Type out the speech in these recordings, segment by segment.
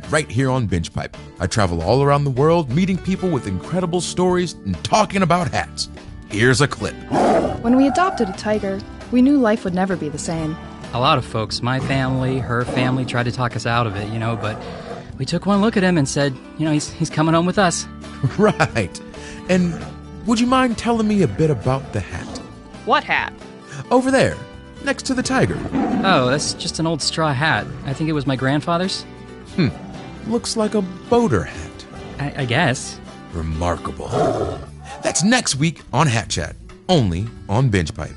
right here on Binge Pipe. I travel all around the world, meeting people with incredible stories and talking about hats. Here's a clip. When we adopted a tiger, we knew life would never be the same. A lot of folks, my family, her family, tried to talk us out of it, but we took one look at him and said, he's coming home with us. Right. And would you mind telling me a bit about the hat? What hat? Over there, next to the tiger. Oh, that's just an old straw hat. I think it was my grandfather's. Looks like a boater hat. I guess. Remarkable. That's next week on Hat Chat, only on Binge Pipe.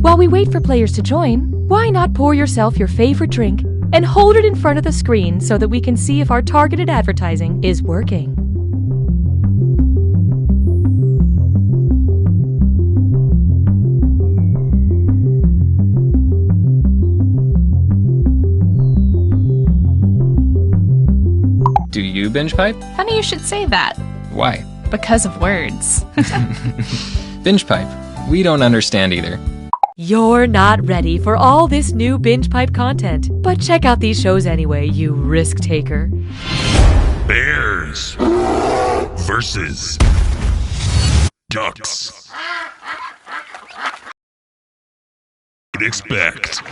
While we wait for players to join, why not pour yourself your favorite drink and hold it in front of the screen so that we can see if our targeted advertising is working. Do you binge pipe? Funny you should say that. Why? Because of words. Binge pipe. We don't understand either. You're not ready for all this new Binge Pipe content, but check out these shows anyway, you risk taker. Bears versus ducks. Would expect.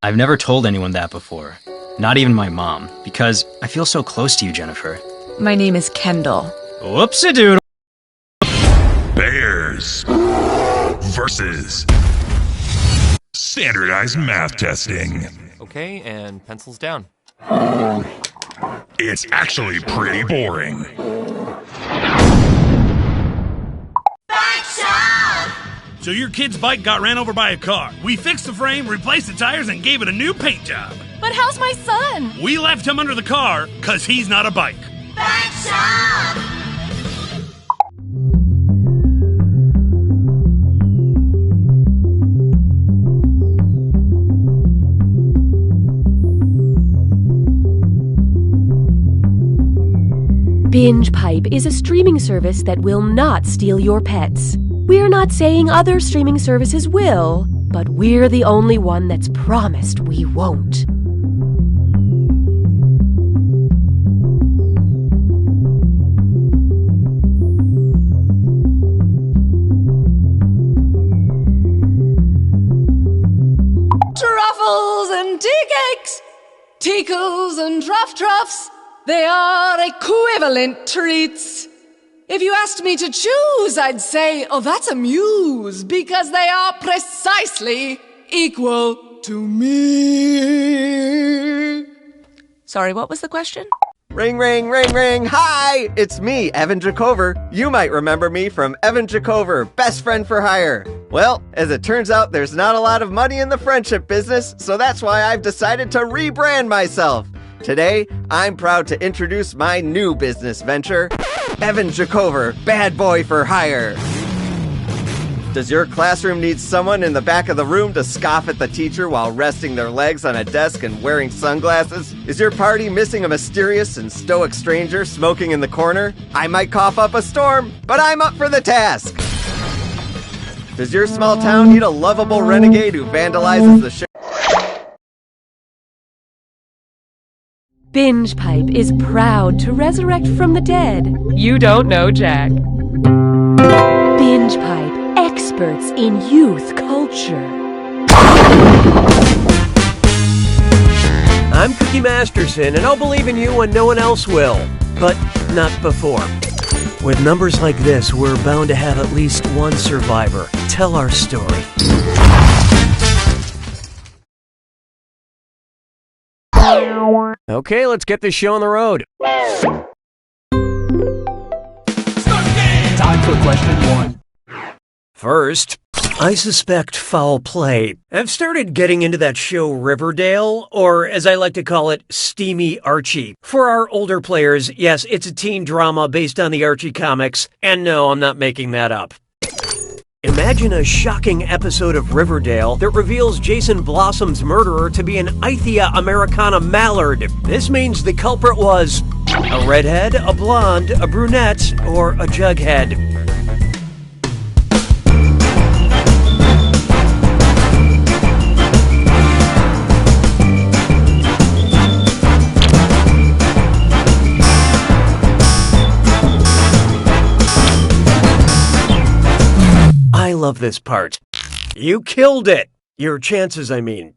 I've never told anyone that before. Not even my mom, because I feel so close to you, Jennifer. My name is Kendall. Whoopsie-doodle. Bears versus standardized math testing. Okay, and pencils down. It's actually pretty boring. So your kid's bike got ran over by a car. We fixed the frame, replaced the tires, and gave it a new paint job. But how's my son? We left him under the car because he's not a bike. Binge Pipe is a streaming service that will not steal your pets. We're not saying other streaming services will, but we're the only one that's promised we won't. Truffles and tea cakes, tickles and truffs, they are equivalent treats. If you asked me to choose, I'd say, oh, that's a muse, because they are precisely equal to me. Sorry, what was the question? Ring, ring, ring, ring. Hi, it's me, Evan Jacover. You might remember me from Evan Jacover, Best Friend for Hire. Well, as it turns out, there's not a lot of money in the friendship business, so that's why I've decided to rebrand myself. Today, I'm proud to introduce my new business venture, Evan Jacover, Bad Boy for Hire. Does your classroom need someone in the back of the room to scoff at the teacher while resting their legs on a desk and wearing sunglasses? Is your party missing a mysterious and stoic stranger smoking in the corner? I might cough up a storm, but I'm up for the task. Does your small town need a lovable renegade who vandalizes the show? Binge Pipe is proud to resurrect from the dead. You don't know, Jack. Binge Pipe, experts in youth culture. I'm Cookie Masterson, and I'll believe in you when no one else will. But not before. With numbers like this, we're bound to have at least one survivor. Tell our story. Okay, let's get this show on the road. Time for question one. First, I suspect foul play. I've started getting into that show Riverdale, or as I like to call it, Steamy Archie. For our older players, yes, it's a teen drama based on the Archie comics, and no, I'm not making that up. Imagine a shocking episode of Riverdale that reveals Jason Blossom's murderer to be an Ithia americana mallard. This means the culprit was a redhead, a blonde, a brunette, or a jughead. I love this part. You killed it! Your chances, I mean.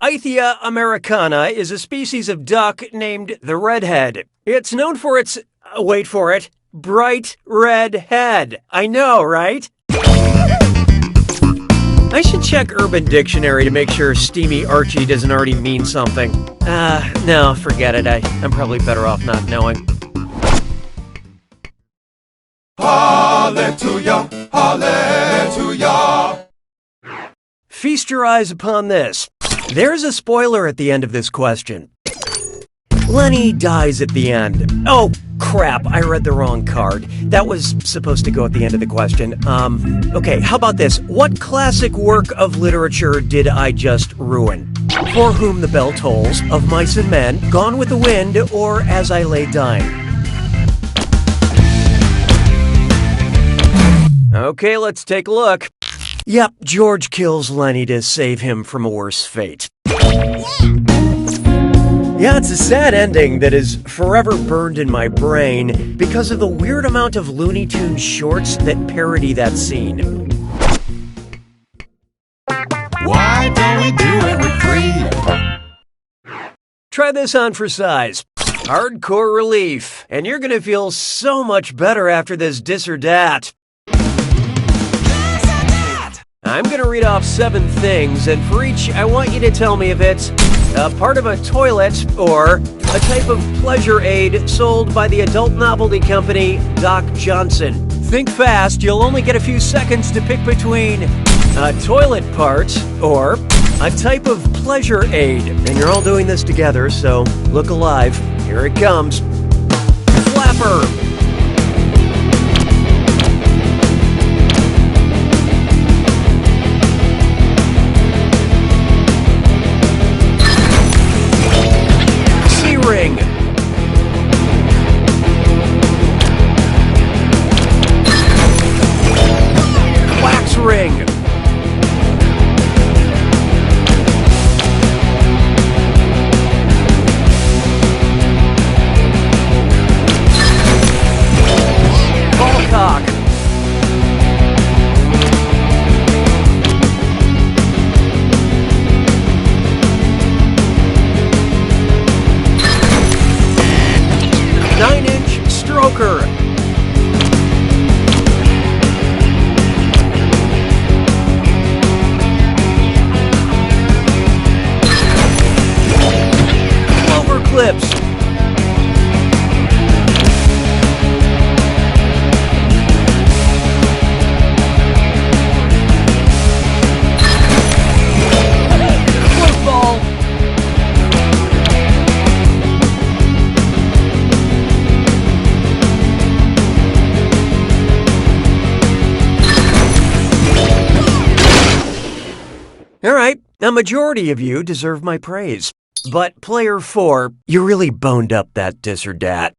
Ithia americana is a species of duck named the redhead. It's known for its, wait for it, bright red head. I know, right? I should check Urban Dictionary to make sure Steamy Archie doesn't already mean something. No, forget it. I'm probably better off not knowing. Hallelujah, hallelujah. Feast your eyes upon this. There's a spoiler at the end of this question. Lenny dies at the end. Oh, crap, I read the wrong card. That was supposed to go at the end of the question. Okay, how about this? What classic work of literature did I just ruin? For Whom the Bell Tolls, Of Mice and Men, Gone with the Wind, or As I Lay Dying? Okay, let's take a look. Yep, George kills Lenny to save him from a worse fate. Yeah, it's a sad ending that is forever burned in my brain because of the weird amount of Looney Tunes shorts that parody that scene. Why don't we do it for free? Try this on for size. Hardcore relief. And you're gonna feel so much better after this dis or dat. I'm going to read off 7 things, and for each, I want you to tell me if it's a part of a toilet or a type of pleasure aid sold by the adult novelty company Doc Johnson. Think fast, you'll only get a few seconds to pick between a toilet part or a type of pleasure aid. And you're all doing this together, so look alive. Here it comes. Flapper. Ring. Wax ring. Ball cock. Stroker. Clover clips. Football. All right, a majority of you deserve my praise. But player 4, you really boned up that dis or dat.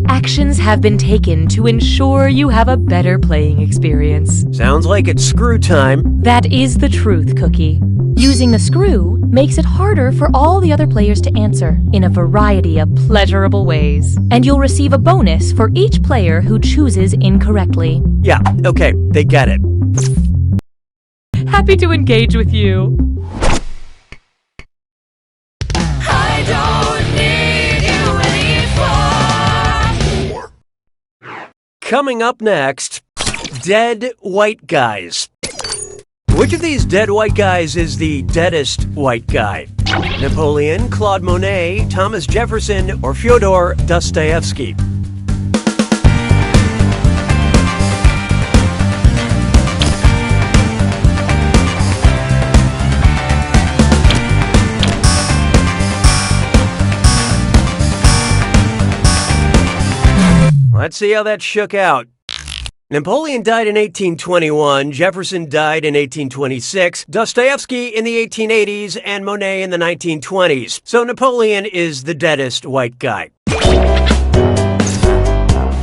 Actions have been taken to ensure you have a better playing experience. Sounds like it's screw time. That is the truth, Cookie. Using the screw makes it harder for all the other players to answer in a variety of pleasurable ways. And you'll receive a bonus for each player who chooses incorrectly. Yeah, okay, they get it. Happy to engage with you. I don't need you anymore. Coming up next, dead white guys. Which of these dead white guys is the deadest white guy? Napoleon, Claude Monet, Thomas Jefferson, or Fyodor Dostoevsky? Let's see how that shook out. Napoleon died in 1821, Jefferson died in 1826, Dostoevsky in the 1880s, and Monet in the 1920s. So Napoleon is the deadest white guy.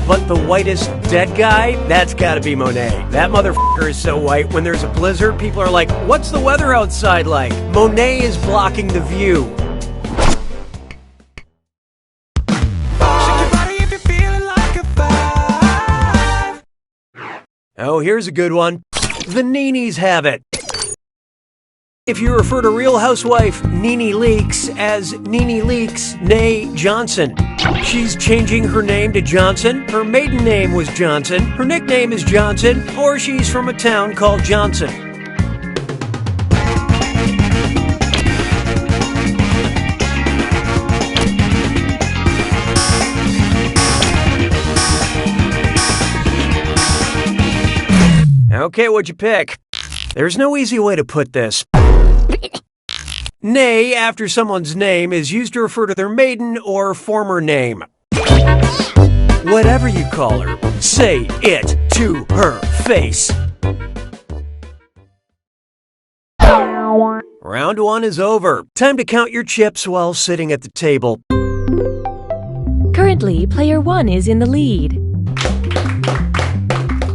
But the whitest dead guy? That's gotta be Monet. That motherfucker is so white, when there's a blizzard, people are like, what's the weather outside like? Monet is blocking the view. Oh, here's a good one. The Neenies have it. If you refer to Real Housewife Nene Leakes as Nene Leakes, nay Johnson. She's changing her name to Johnson. Her maiden name was Johnson. Her nickname is Johnson, or she's from a town called Johnson. Okay, what'd you pick? There's no easy way to put this. Nay after someone's name is used to refer to their maiden or former name. Whatever you call her, say it to her face. Round one is over. Time to count your chips while sitting at the table. Currently, player 1 is in the lead.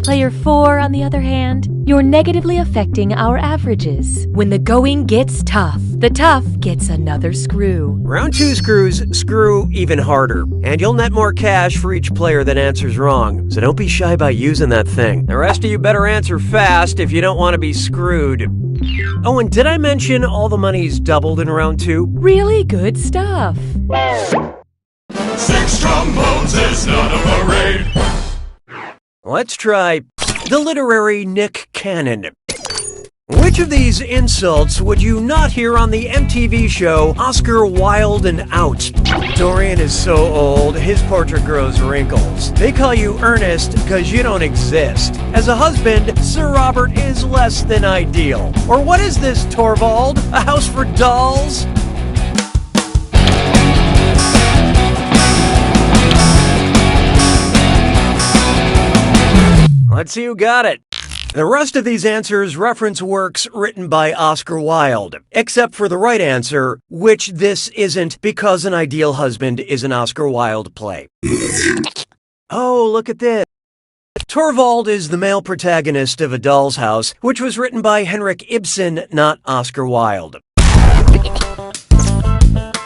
Player 4, on the other hand, you're negatively affecting our averages. When the going gets tough, the tough gets another screw. Round 2 screws screw even harder, and you'll net more cash for each player that answers wrong. So don't be shy about using that thing. The rest of you better answer fast if you don't want to be screwed. Oh, and did I mention all the money's doubled in round 2? Really good stuff. 6 trombones is not a parade. Let's try the literary Nick Cannon. Which of these insults would you not hear on the MTV show Oscar Wilde and Out? Dorian is so old, his portrait grows wrinkles. They call you Ernest because you don't exist. As a husband, Sir Robert is less than ideal. Or what is this, Torvald? A house for dolls? Let's see who got it. The rest of these answers reference works written by Oscar Wilde, except for the right answer, which this isn't because An Ideal Husband is an Oscar Wilde play. Oh, look at this. Torvald is the male protagonist of A Doll's House, which was written by Henrik Ibsen, not Oscar Wilde.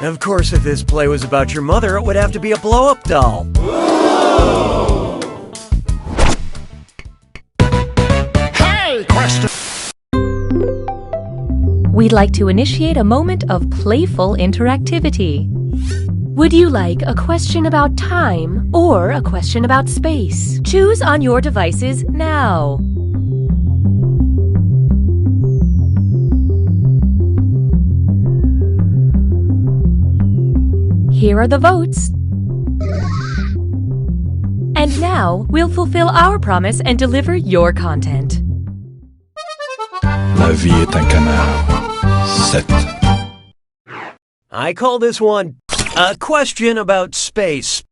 Of course, if this play was about your mother, it would have to be a blow-up doll. Question. We'd like to initiate a moment of playful interactivity. Would you like a question about time or a question about space? Choose on your devices now. Here are the votes. And now, we'll fulfill our promise and deliver your content. La vie est un canard. 7. I call this one a question about space.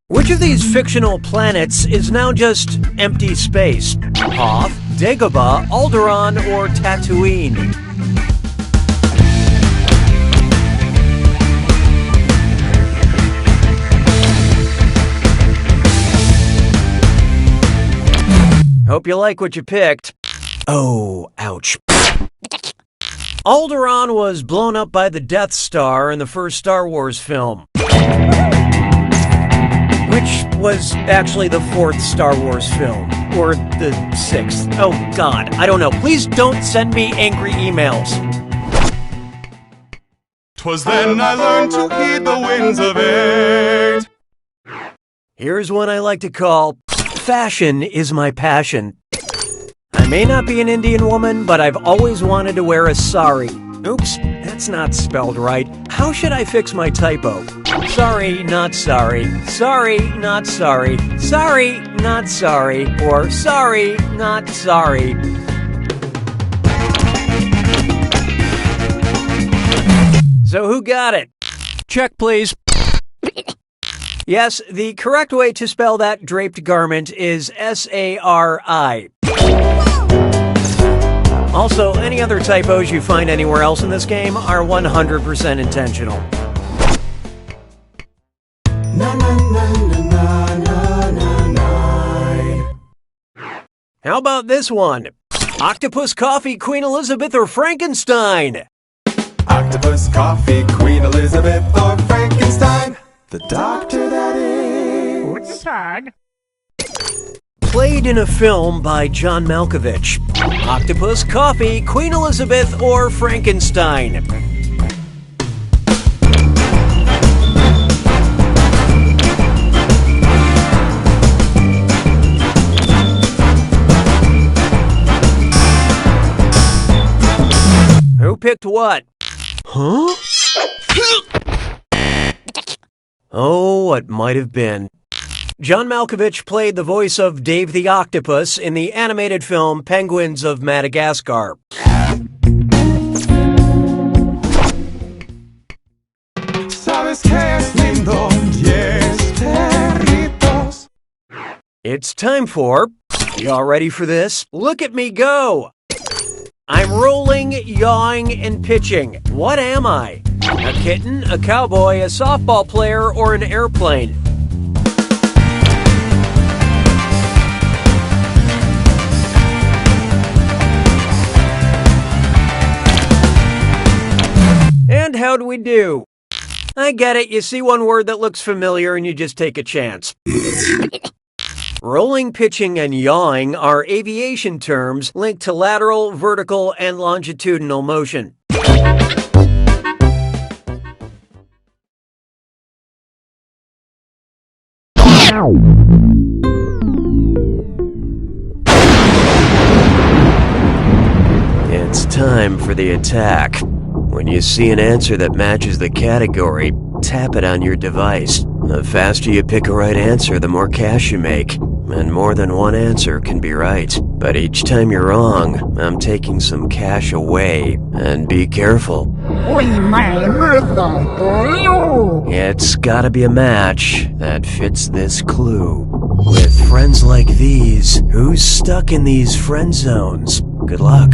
Which of these fictional planets is now just empty space? Hoth, Dagobah, Alderaan, or Tatooine? Hope you like what you picked. Oh, ouch. Alderaan was blown up by the Death Star in the first Star Wars film, which was actually the 4th Star Wars film, or the 6th. Oh, God, I don't know. Please don't send me angry emails. 'Twas then I learned to heed the winds of it. Here's one I like to call Fashion is My Passion. I may not be an Indian woman, but I've always wanted to wear a sari. Oops, that's not spelled right. How should I fix my typo? Sorry, not sorry. Sorry, not sorry. Sorry, not sorry. Or sorry, not sorry. So who got it? Check, please. Yes, the correct way to spell that draped garment is S-A-R-I. Also, any other typos you find anywhere else in this game are 100% intentional. How about this one? Octopus, coffee, Queen Elizabeth, or Frankenstein? Octopus, coffee, Queen Elizabeth, or Frankenstein. The doctor, that is. What's sad? Played in a film by John Malkovich. Octopus, coffee, Queen Elizabeth, or Frankenstein? Who picked what? Huh? Oh, what might have been. John Malkovich played the voice of Dave the Octopus in the animated film Penguins of Madagascar. Sabes que es lindo, yes, perritos. It's time for... Y'all ready for this? Look at me go! I'm rolling, yawing, and pitching. What am I? A kitten, a cowboy, a softball player, or an airplane? And how'd we do? I get it, you see one word that looks familiar and you just take a chance. Rolling, pitching, and yawing are aviation terms linked to lateral, vertical, and longitudinal motion. It's time for the attack. When you see an answer that matches the category, tap it on your device. The faster you pick a right answer, the more cash you make. And more than one answer can be right. But each time you're wrong, I'm taking some cash away. And be careful. It's gotta be a match that fits this clue. With friends like these, who's stuck in these friend zones? Good luck.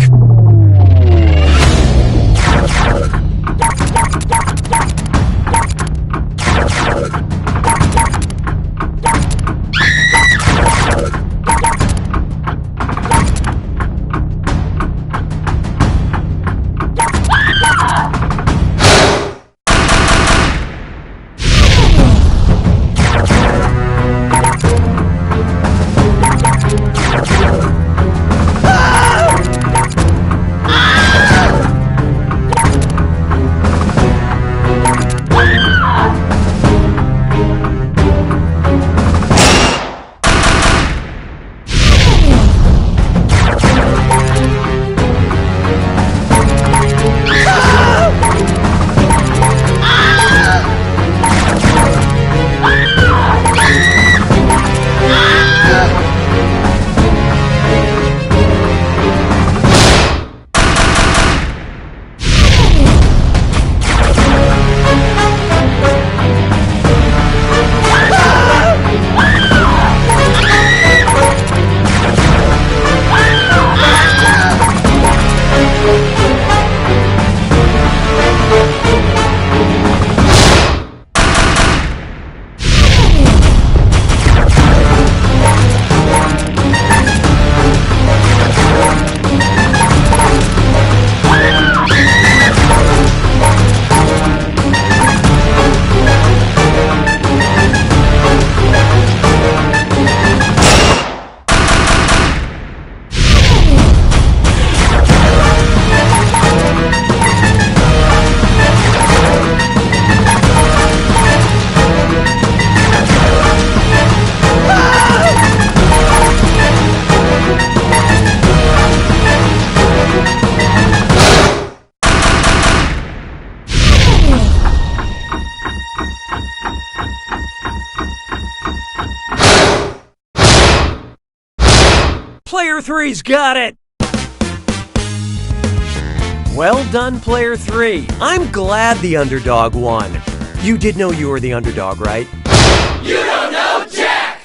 Player 3's got it! Well done, Player 3. I'm glad the underdog won. You did know you were the underdog, right? You don't know Jack!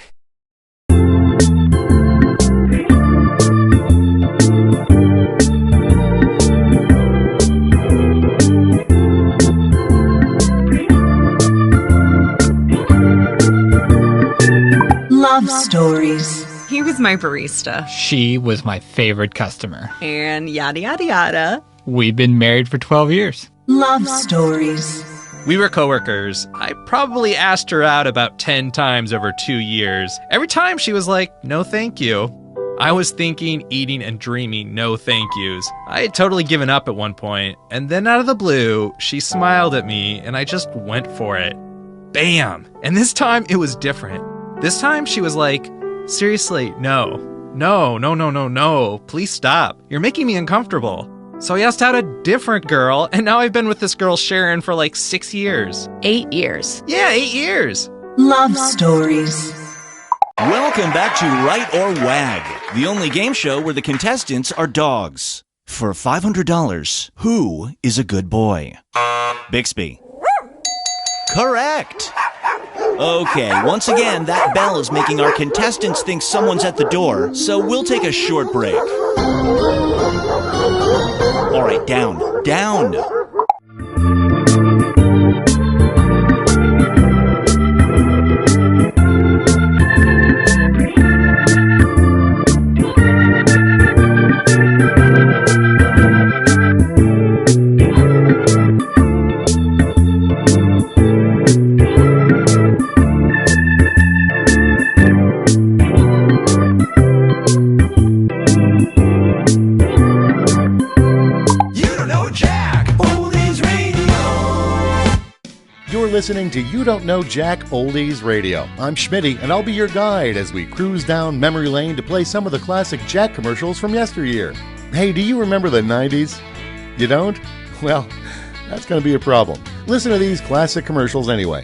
Love stories. He was my barista. She was my favorite customer. And yada yada yada. We've been married for 12 years. Love stories. We were coworkers. I probably asked her out about 10 times over 2 years. Every time she was like, no thank you. I was thinking, eating, and dreaming no thank yous. I had totally given up at one point, and then out of the blue, she smiled at me, and I just went for it. Bam! And this time, it was different. This time, she was like, seriously, no. No. Please stop. You're making me uncomfortable. So I asked out a different girl, and now I've been with this girl, Sharon, for like 6 years. 8 years. Yeah, 8 years. Love stories. Welcome back to Right or Wag, the only game show where the contestants are dogs. For $500, who is a good boy? Bixby. Correct. Okay, once again, that bell is making our contestants think someone's at the door, so we'll take a short break. All right, down. Listening to You Don't Know Jack Oldies Radio. I'm Schmitty, and I'll be your guide as we cruise down memory lane to play some of the classic Jack commercials from yesteryear. Hey, do you remember the 90s? You don't? Well, that's going to be a problem. Listen to these classic commercials anyway.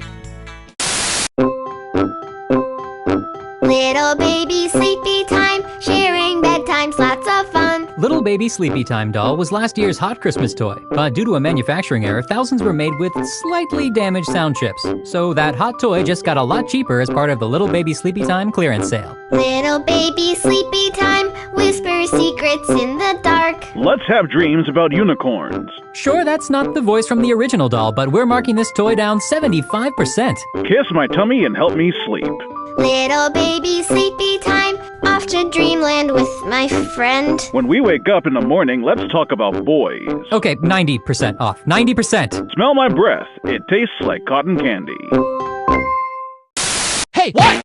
Little baby sleepy time, sharing bedtime's lots of fun. Little Baby Sleepy Time doll was last year's hot Christmas toy, but due to a manufacturing error, thousands were made with slightly damaged sound chips. So that hot toy just got a lot cheaper as part of the Little Baby Sleepy Time clearance sale. Little baby sleepy time, whisper secrets in the dark. Let's have dreams about unicorns. Sure, that's not the voice from the original doll, but we're marking this toy down 75%. Kiss my tummy and help me sleep. Little baby sleepy time, off to dreamland with my friend. When we wake up in the morning, let's talk about boys. Okay, 90% off. 90%. Smell my breath. It tastes like cotton candy. Hey, what?